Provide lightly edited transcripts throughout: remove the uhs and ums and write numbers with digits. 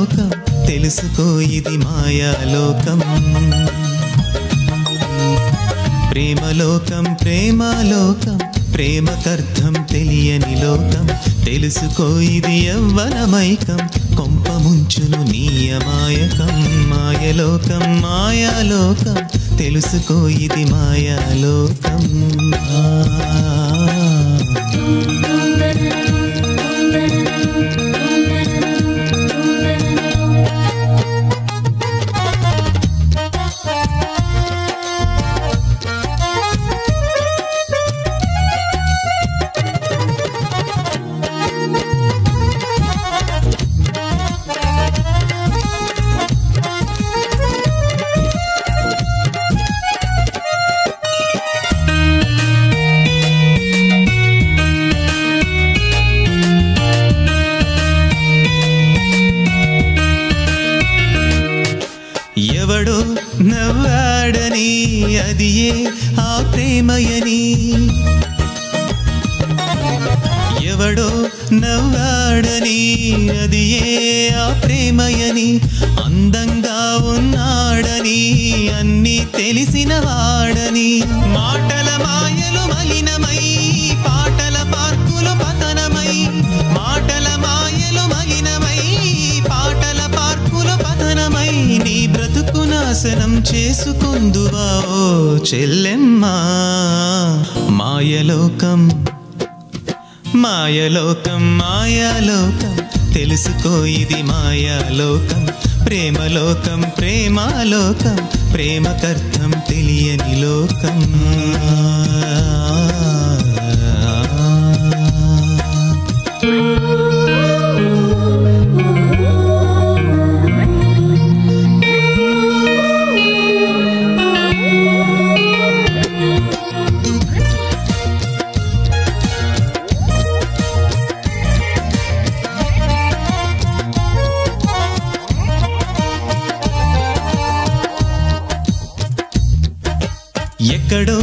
మాయాలోకం తెలుసుకో ఇది మాయాలోకం ప్రేమలోకం ప్రేమాలోకం ప్రేమకర్థం తెలియని లోకం తెలుసుకో ఇది యవ్వనమైకం కొంప ముంచును నీ అమాయకం మాయలోకం మాయాలోకం తెలుసుకో ఇది మాయాలోకం ఎవడో నవ్వాడని అది ఏ ఆ ప్రేమయని ఎవడో నవ్వాడని అది ఏ ఆ ప్రేమయని అందంగా ఉన్నాడని అన్నీ తెలిసిన వాడని మాటల మాయలు మలినమై పాటల పార్కులు పతనమై మాటల మాయలు మలినమై పాటల పార్కులు పతనమై నీ బ్రతుకు నాశనం చేసుకుందువా ఓ చెల్లెమ్మా మాయలోకం మాయలోకం మాయాలోకం తెలుసుకో ఇది మాయాలోకం ప్రేమలోకం ప్రేమాలోకం ప్రేమకర్థం తెలియని లోకం ఎక్కడో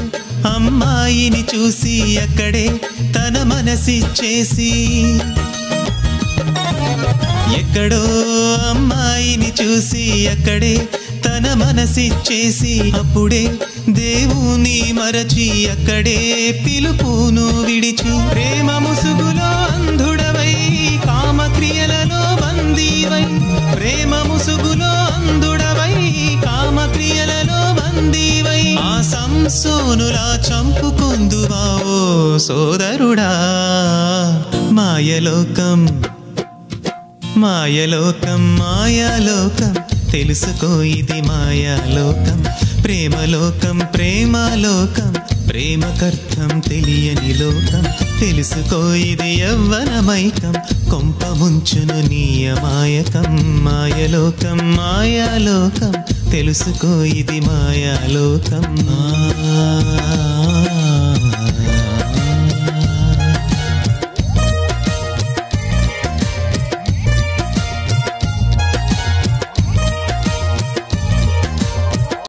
అమ్మాయిని చూసి అక్కడే తన మనసిచ్చేసి ఎక్కడో అమ్మాయిని చూసి అక్కడే తన మనసిచ్చేసి అప్పుడే దేవుని మరచి అక్కడే పిలుపును విడిచి ప్రేమ ముసుగులో అంధుడవై కామక్రియలలో బందీవై ప్రేమ ముసుగులో అంధుడవై కామక్రియలలో బందీవై ఆ సంసోనులా చంపుకుందువా ఓ సోదరుడా మాయలోకం మాయలోకం మాయాలోకం తెలుసుకో ఇది మాయాలోకం ప్రేమలోకం ప్రేమాలోకం ప్రేమకర్థం తెలియని లోకం తెలుసుకో ఇది యవ్వనమైకం కొంప ముంచును నీ అమాయకం మాయలోకం మాయాలోకం తెలుసుకో ఇది మాయాలోకం